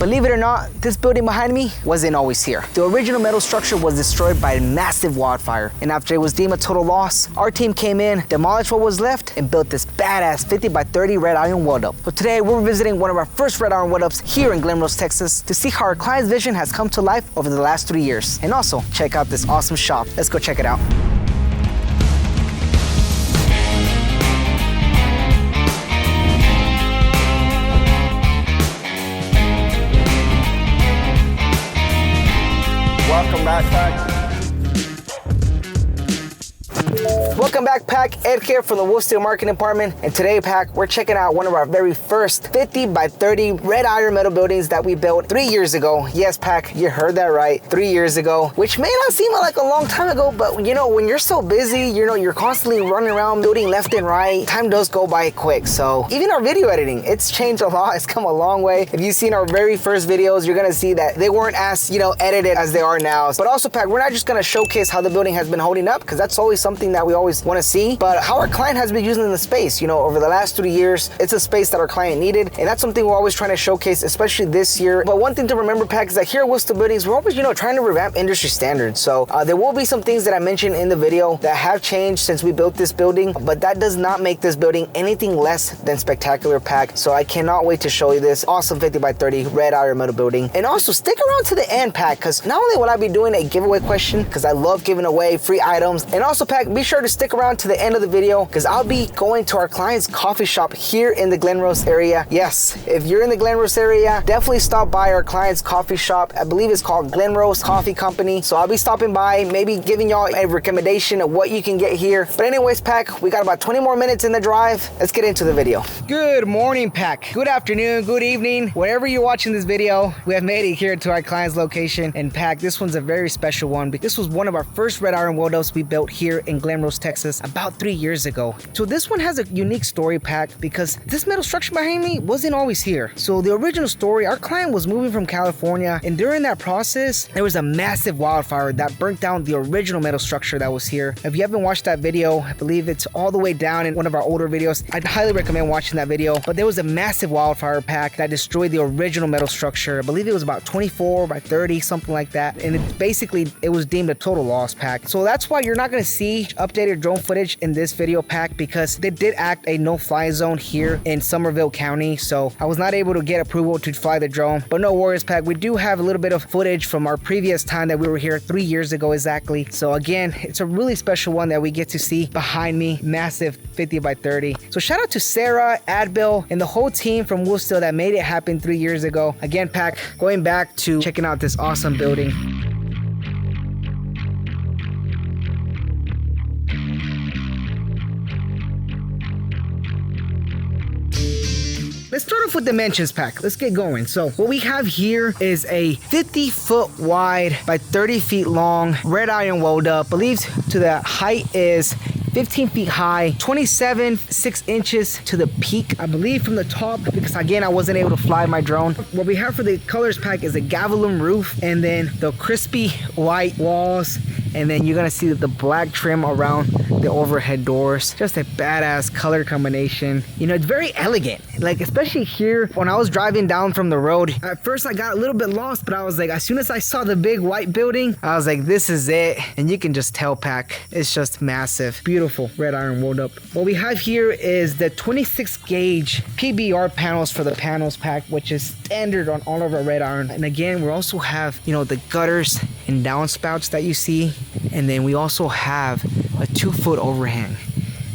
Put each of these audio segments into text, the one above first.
believe it or not, this building behind me wasn't always here. The original metal structure was destroyed by a massive wildfire, and after it was deemed a total loss, our team came in, demolished what was left, and built this badass 50x30 red iron weld up. So today we're visiting one of our first red iron weld ups here in Glen Rose, Texas, to see how our client's vision has come to life over the last 3 years, and also check out this awesome shop. Let's go check it out. Welcome back, Pack. Welcome back, Pack. Ed here from the WolfSteel marketing department, and today, Pack, we're checking out one of our very first 50x30 red iron metal buildings that we built 3 years ago. Yes, Pack, you heard that right, 3 years ago, which may not seem like a long time ago, but you know, when you're so busy, you're constantly running around building left and right, time does go by quick. So even our video editing, it's changed a lot. It's come a long way. If you've seen our very first videos, you're gonna see that they weren't as, edited as they are now. But also, Pack, we're not just gonna showcase how the building has been holding up, because that's always something that we always want to see, but how our client has been using the space. Over the last 3 years, it's a space that our client needed, and that's something we're always trying to showcase, especially this year. But one thing to remember, Pack, is that here at WolfSteel Buildings, we're always, trying to revamp industry standards. So there will be some things that I mentioned in the video that have changed since we built this building, but that does not make this building anything less than spectacular, Pack. So I cannot wait to show you this awesome 50x30 red iron metal building. And also stick around to the end, Pack, because not only will I be doing a giveaway question, because I love giving away free items, and also, Pack, be sure to stick around to the end of the video, because I'll be going to our client's coffee shop here in the Glen Rose area. Yes, if you're in the Glen Rose area, definitely stop by our client's coffee shop. I believe it's called Glen Rose Coffee Company. So I'll be stopping by, maybe giving y'all a recommendation of what you can get here. But anyways, Pack, we got about 20 more minutes in the drive. Let's get into the video. Good morning, Pack. Good afternoon, good evening. Wherever you're watching this video, we have made it here to our client's location. And Pack, this one's a very special one, because this was one of our first red iron weld ups we built here in Glen Rose, Texas, about 3 years ago. So this one has a unique story, Pack, because this metal structure behind me wasn't always here. So the original story, our client was moving from California, and during that process, there was a massive wildfire that burnt down the original metal structure that was here. If you haven't watched that video, I believe it's all the way down in one of our older videos. I'd highly recommend watching that video. But there was a massive wildfire, Pack, that destroyed the original metal structure. I believe it was about 24x30, something like that. And it was deemed a total loss, Pack. So that's why you're not going to see updated drone footage in this video, Pack, because they did act a no-fly zone here in Somerville County. So I was not able to get approval to fly the drone. But no worries, Pack. We do have a little bit of footage from our previous time that we were here 3 years ago exactly. So again, it's a really special one that we get to see behind me. Massive 50x30. So shout out to Sarah, Adbil, and the whole team from WolfSteel that made it happen 3 years ago. Again, Pack, going back to checking out this awesome building. Let's start off with dimensions, Pack. Let's get going. So what we have here is a 50-foot wide by 30 feet long red iron weld up. Believed to the height is 15 feet high, 6 inches to the peak, I believe, from the top, because again, I wasn't able to fly my drone. What we have for the colors, Pack, is a gavilan roof, and then the crispy white walls, and then you're gonna see the black trim around the overhead doors. Just a badass color combination. It's very elegant. Like, especially here, when I was driving down from the road, at first I got a little bit lost, but I was like, as soon as I saw the big white building, I was like, this is it. And you can just tell, Pack, it's just massive. Beautiful red iron weld up. What we have here is the 26 gauge PBR panels for the panels, Pack, which is standard on all of our red iron. And again, we also have, the gutters and downspouts that you see. And then we also have a 2-foot overhang.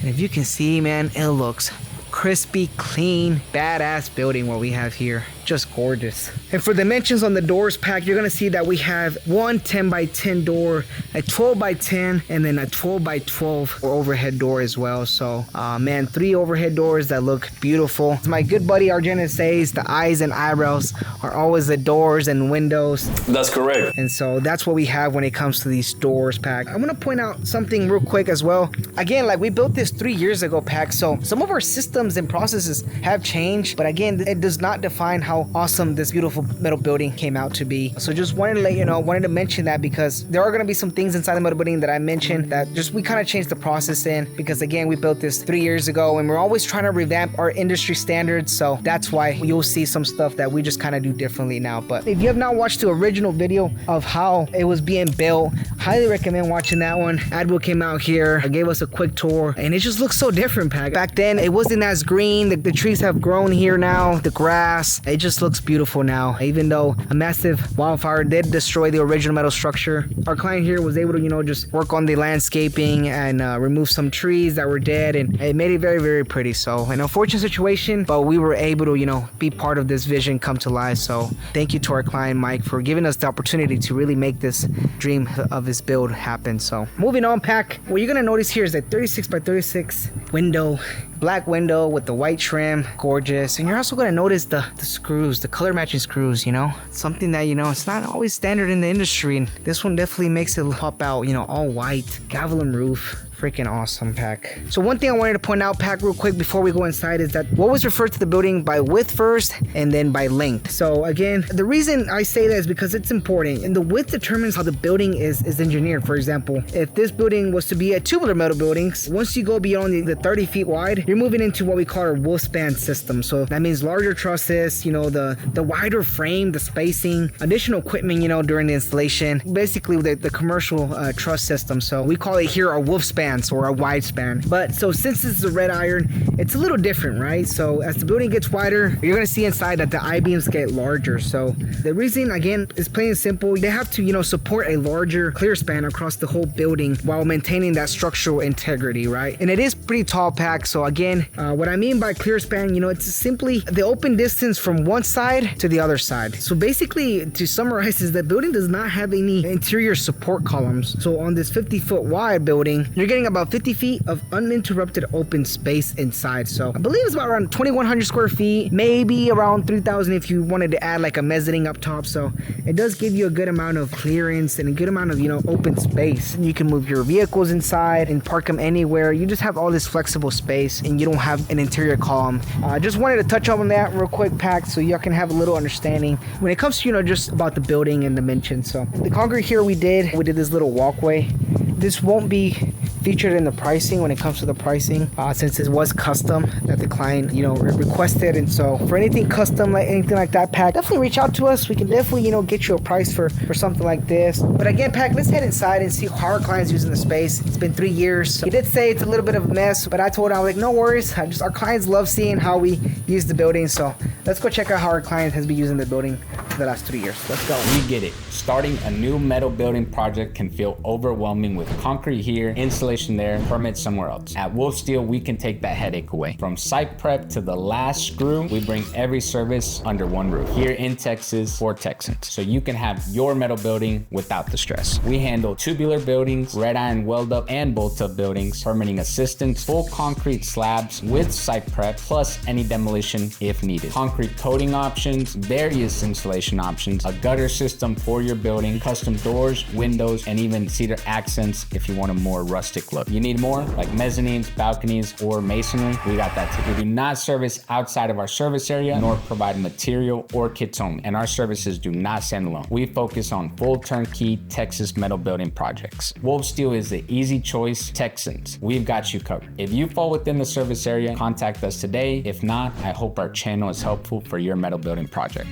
And if you can see, man, it looks crispy, clean, badass building what we have here. Just gorgeous. And for dimensions on the doors, Pack, you're gonna see that we have one 10x10 door, a 12x10, and then a 12x12 overhead door as well. So man, 3 overhead doors that look beautiful. As my good buddy Arjuna says, the eyes and eyebrows are always the doors and windows. That's correct. And so that's what we have when it comes to these doors, Pack. I'm gonna point out something real quick as well. Again, like, we built this 3 years ago, Pack, so some of our systems and processes have changed, but again, it does not define how how awesome this beautiful metal building came out to be. So just wanted to let you know, wanted to mention that because there are going to be some things inside the metal building that I mentioned that just we kind of changed the process in, because again, we built this 3 years ago and we're always trying to revamp our industry standards. So that's why you'll see some stuff that we just kind of do differently now. But if you have not watched the original video of how it was being built, highly recommend watching that one. Admiral came out here, gave us a quick tour, and it just looks so different, Pack. Back then, it wasn't as green. The trees have grown here now, the grass, it just looks beautiful now. Even though a massive wildfire did destroy the original metal structure, our client here was able to, you know, just work on the landscaping and remove some trees that were dead, and it made it very, very pretty. So an unfortunate situation, but we were able to, you know, be part of this vision come to life. So thank you to our client Mike for giving us the opportunity to really make this dream of his build happen. So moving on, Pack, what you're gonna notice here is that 36 by 36 window, black window with the white trim, gorgeous. And you're also gonna notice the screws, the color matching screws, you know, something that, you know, it's not always standard in the industry, and this one definitely makes it pop out, you know, all white, gavilan roof. Freaking awesome, Pack. So one thing I wanted to point out, Pack, real quick before we go inside is that what was referred to the building by width first and then by length. So again, the reason I say that is because it's important, and the width determines how the building is engineered. For example, if this building was to be a tubular metal building, once you go beyond the 30 feet wide, you're moving into what we call our Wolfspan system. So that means larger trusses, you know, the wider frame, the spacing, additional equipment, you know, during the installation, basically the commercial truss system. So we call it here our Wolfspan or a wide span. But so since this is a red iron, it's a little different, right? So as the building gets wider, you're gonna see inside that the I-beams get larger. So the reason, again, is plain and simple. They have to, you know, support a larger clear span across the whole building while maintaining that structural integrity, right? And it is pretty tall, Pack. So again, what I mean by clear span, you know, it's simply the open distance from one side to the other side. So basically, to summarize, is the building does not have any interior support columns. So on this 50-foot wide building, you're getting about 50 feet of uninterrupted open space inside. So I believe it's about around 2,100 square feet, maybe around 3,000 if you wanted to add like a mezzanine up top. So it does give you a good amount of clearance and a good amount of, you know, open space. You can move your vehicles inside and park them anywhere. You just have all this flexible space and you don't have an interior column. I just wanted to touch on that real quick, Pack, so y'all can have a little understanding when it comes to, you know, just about the building and dimensions. So the concrete here we did this little walkway. This won't be featured in the pricing when it comes to the pricing, since it was custom that the client, you know, requested. And so for anything custom, like anything like that, Pack, definitely reach out to us. We can definitely, you know, get you a price for something like this. But again, Pack, let's head inside and see how our client's using the space. It's been 3 years. So he did say it's a little bit of a mess, but I told him, I was like, no worries. Our clients love seeing how we use the building. So let's go check out how our client has been using the building for the last 3 years. Let's go. We get it. Starting a new metal building project can feel overwhelming with concrete here, installation there, permits somewhere else. At WolfSteel, we can take that headache away. From site prep to the last screw, we bring every service under one roof here in Texas for Texans, so you can have your metal building without the stress. We handle tubular buildings, red iron weld up and bolt up buildings, permitting assistance, full concrete slabs with site prep, plus any demolition if needed. Concrete coating options, various installation options, a gutter system for your building, custom doors, windows, and even cedar accents if you want a more rustic look. You need more, like mezzanines, balconies, or masonry, we got that too. We do not service outside of our service area, nor provide material or kits only, and our services do not stand alone. We focus on full turnkey Texas metal building projects. WolfSteel is the easy choice. Texans, we've got you covered. If you fall within the service area, contact us today. If not, I hope our channel is helpful for your metal building project.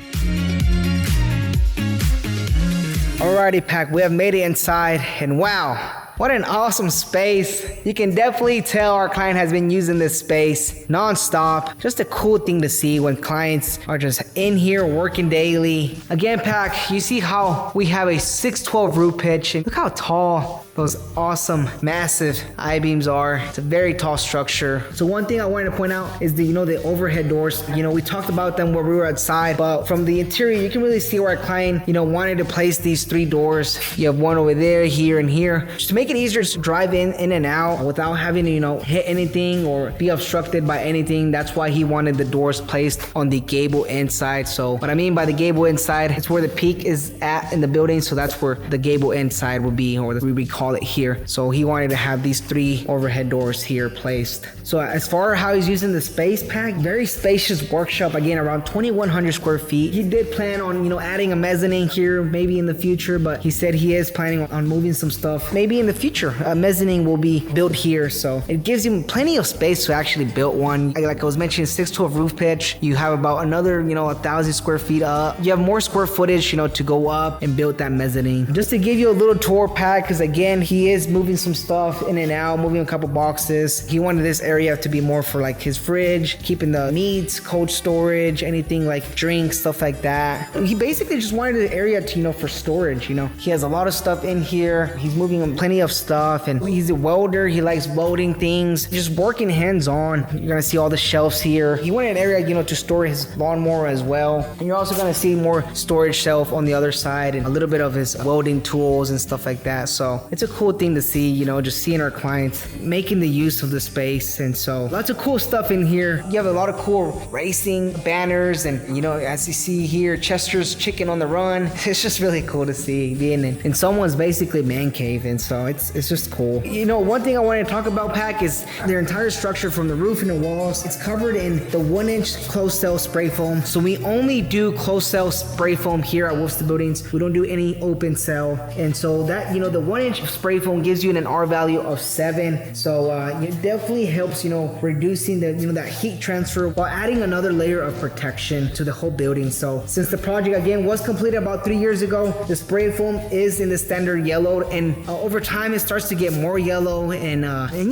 Alrighty, Pack, we have made it inside, and wow, what an awesome space. You can definitely tell our client has been using this space non-stop. Just a cool thing to see when clients are just in here working daily. Again, Pack, you see how we have a 612 roof pitch, and look how tall those awesome, massive I-beams are. It's a very tall structure. So one thing I wanted to point out is the overhead doors. We talked about them when we were outside, but from the interior, you can really see where our client, wanted to place these 3 doors. You have one over there, here, and here, just to make it easier to drive in and out without having to, hit anything or be obstructed by anything. That's why he wanted the doors placed on the gable inside. So what I mean by the gable inside, it's where the peak is at in the building. So that's where the gable inside would be, or we call call it here. So he wanted to have these 3 overhead doors here placed. So as far as how he's using the space, Pack, very spacious workshop, again around 2,100 square feet. He did plan on, you know, adding a mezzanine here maybe in the future, but he said he is planning on moving some stuff. Maybe in the future, a mezzanine will be built here. So it gives him plenty of space to actually build one. Like I was mentioning, 612 roof pitch. You have about another, you know, 1,000 square feet up. You have more square footage, you know, to go up and build that mezzanine. Just to give you a little tour, Pack, because again, he is moving some stuff in and out, moving a couple boxes. He wanted this area to be more for like his fridge, keeping the meats, cold storage, anything like drinks, stuff like that. He basically just wanted the area to, you know, for storage, you know. He has a lot of stuff in here. He's moving plenty of stuff, and he's a welder. He likes welding things, just working hands-on. You're gonna see all the shelves here. He wanted an area, you know, to store his lawnmower as well. And you're also gonna see more storage shelf on the other side and a little bit of his welding tools and stuff like that. So it's a cool thing to see, you know, just seeing our clients making the use of the space. And so lots of cool stuff in here. You have a lot of cool racing banners, and you know, as you see here, Chester's Chicken on the Run. It's just really cool to see being in someone's basically man cave, and so it's just cool. You know, one thing I wanted to talk about, Pack, is their entire structure from the roof and the walls. It's covered in the 1-inch closed cell spray foam. So we only do closed cell spray foam here at WolfSteel Buildings. We don't do any open cell, and so that, you know, the 1-inch spray foam gives you an R value of 7. So it definitely helps, you know, reducing the, you know, that heat transfer while adding another layer of protection to the whole building. So since the project again was completed about 3 years ago, the spray foam is in the standard yellow, and over time it starts to get more yellow, and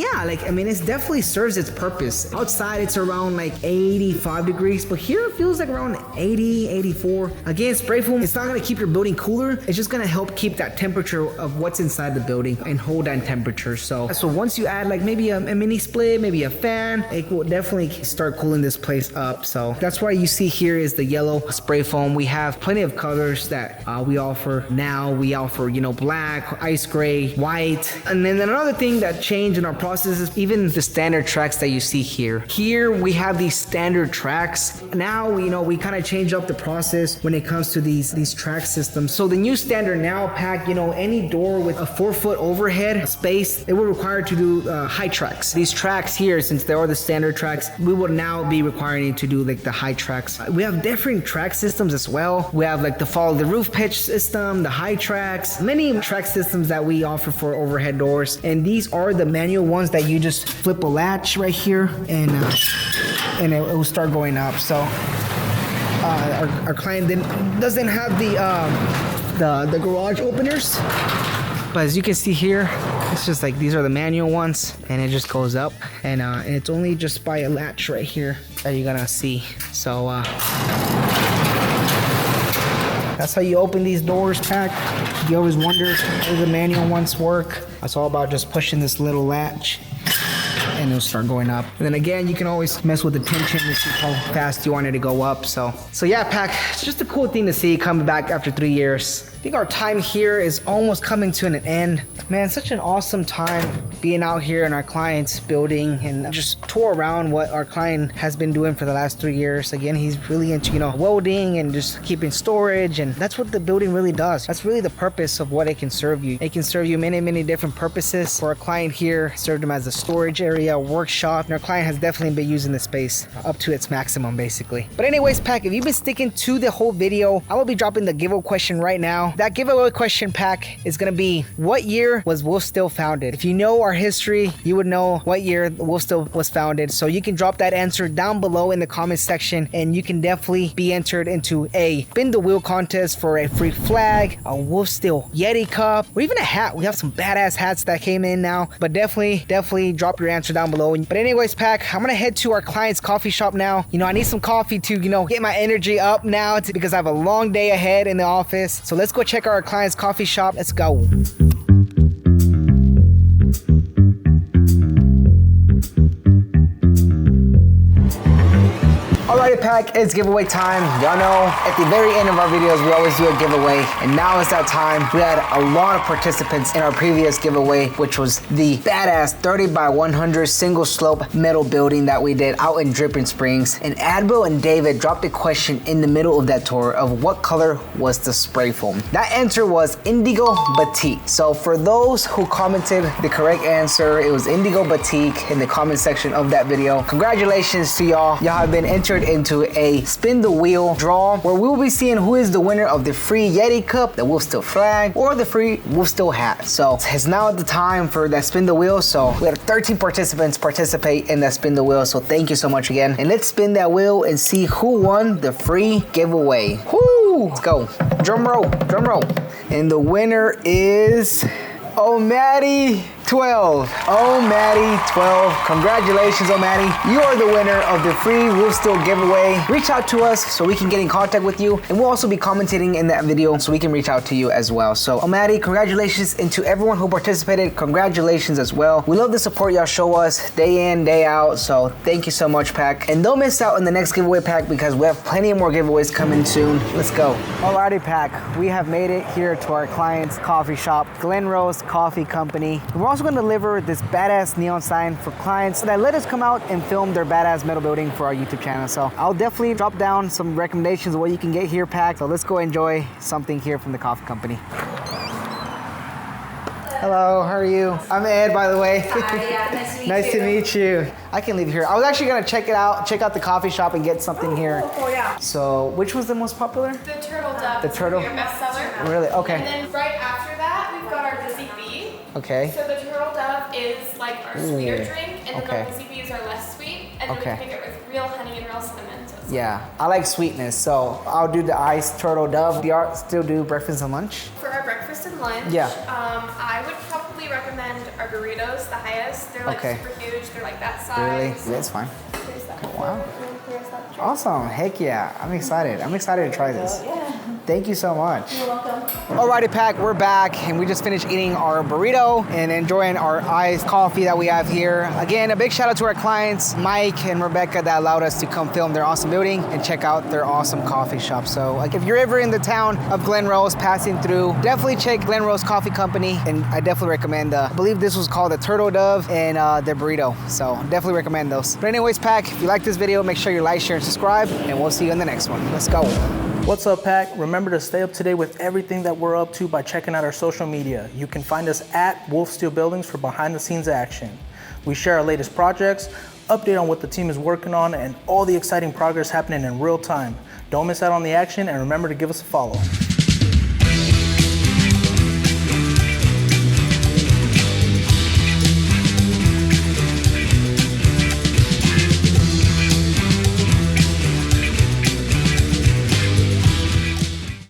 yeah, like, I mean, it definitely serves its purpose. Outside it's around like 85 degrees, but here it feels like around 80, 84. Again, spray foam, it's not going to keep your building cooler. It's just going to help keep that temperature of what's inside the building and hold that temperature. So once you add like maybe a mini split, maybe a fan, it will definitely start cooling this place up. So that's why you see here is the yellow spray foam. We have plenty of colors that we offer now. We offer, you know, black, ice gray, white. And then another thing that changed in our process is even the standard tracks that you see here. Here we have these standard tracks. Now, you know, we kind of change up the process when it comes to these track systems. So the new standard now, Pack, you know, any door with a 4-foot overhead space, it will require to do high tracks. These tracks here, since they are the standard tracks, we will now be requiring you to do like the high tracks. We have different track systems as well. We have like the follow the roof pitch system, the high tracks, many track systems that we offer for overhead doors. And these are the manual ones that you just flip a latch right here, and it will start going up. So our client doesn't have the garage openers, but as you can see here, it's just like these are the manual ones, and it just goes up, and it's only just by a latch right here that you're gonna see. So that's how you open these doors, Pack. You always wonder how the manual ones work. It's all about just pushing this little latch, and it'll start going up. And then again, you can always mess with the tension to see how fast you want it to go up. So yeah, Pack, it's just a cool thing to see coming back after 3 years. I think our time here is almost coming to an end. Man, such an awesome time being out here in our client's building and just tour around what our client has been doing for the last 3 years. Again, he's really into, you know, welding and just keeping storage, and that's what the building really does. That's really the purpose of what it can serve you. It can serve you many different purposes. For our client here, served him as a storage area, workshop, and our client has definitely been using the space up to its maximum, basically. But anyways, Pack, if you've been sticking to the whole video, I will be dropping the giveaway question right now. That giveaway question, Pack, is going to be, what year was WolfSteel founded? If you know our history, you would know what year WolfSteel was founded. So you can drop that answer down below in the comment section, and you can definitely be entered into a spin the wheel contest for a free flag, a WolfSteel Yeti cup, or even a hat. We have some badass hats that came in now, but definitely drop your answer down below. But anyways, Pack, I'm gonna head to our client's coffee shop now. You know, I need some coffee to, you know, get my energy up now because I have a long day ahead in the office. So let's go check out our client's coffee shop. Let's go. Alright, Pack. Pack, it's giveaway time. Y'all know at the very end of our videos, we always do a giveaway, and now is that time. We had a lot of participants in our previous giveaway, which was the badass 30 by 100 single slope metal building that we did out in Dripping Springs. And Advil and David dropped a question in the middle of that tour of what color was the spray foam. That answer was indigo batik. So for those who commented the correct answer, it was indigo batik in the comment section of that video. Congratulations to y'all. Y'all have been entered into a spin the wheel draw where we will be seeing who is the winner of the free Yeti cup, the WolfSteel flag, or the free WolfSteel hat. So it's now the time for that spin the wheel. So we had 13 participants participate in that spin the wheel. So thank you so much again. And let's spin that wheel and see who won the free giveaway. Woo! Let's go. Drum roll, drum roll. And the winner is O'Matty 12. O'Matty 12. Congratulations, O'Matty. You are the winner of the free WolfSteel giveaway. Reach out to us so we can get in contact with you, and we'll also be commentating in that video so we can reach out to you as well. So O'Matty, congratulations, and to everyone who participated, congratulations as well. We love the support y'all show us day in, day out, so thank you so much, Pack. And don't miss out on the next giveaway, Pack, because we have plenty more giveaways coming soon. Let's go. Alrighty, Pack, we have made it here to our client's coffee shop, Glen Rose Coffee Company. We're also going to deliver this badass neon sign for clients that let us come out and film their badass metal building for our YouTube channel. So I'll definitely drop down some recommendations of what you can get here, Pack. So let's go enjoy something here from the coffee company. Hello, how are you? I'm Ed, by the way. Hi, yeah, nice to meet you. Nice to meet you. I can leave here. I was actually gonna check out the coffee shop and get something here. Oh, yeah. So, which was the most popular? The turtle dove. The turtle? Your bestseller. Really? Okay. And then right after that, we've got our Dizzy Bee. Okay. So the turtle dove is like our sweeter drink, and then Okay. the Dizzy Bees are less sweet, and then Okay. we make it with real honey and real cinnamon. So it's Yeah, I like sweetness, so I'll do the iced turtle dove. Do y'all still do breakfast and lunch? for our breakfast and lunch. Yeah. I would probably recommend our burritos, the highest. They're like Okay. super huge. They're like that size. Really? That's fine. There's that. Wow. There's that drink. Awesome. Heck yeah. I'm excited. I'm excited to try this. Yeah. Thank you so much. You're welcome. Alrighty, Pack, we're back and we just finished eating our burrito and enjoying our iced coffee that we have here. Again, a big shout out to our clients, Mike and Rebecca, that allowed us to come film their awesome building and check out their awesome coffee shop. So like, if you're ever in the town of Glen Rose passing through, definitely check Glen Rose Coffee Company, and I definitely recommend, I believe this was called the Turtle Dove and the burrito. So definitely recommend those. But anyways, Pack, if you like this video, make sure you like, share, and subscribe, and we'll see you in the next one. Let's go. What's up, Pack? Remember to stay up to date with everything that we're up to by checking out our social media. You can find us at WolfSteel Buildings for behind the scenes action. We share our latest projects, update on what the team is working on, and all the exciting progress happening in real time. Don't miss out on the action, and remember to give us a follow.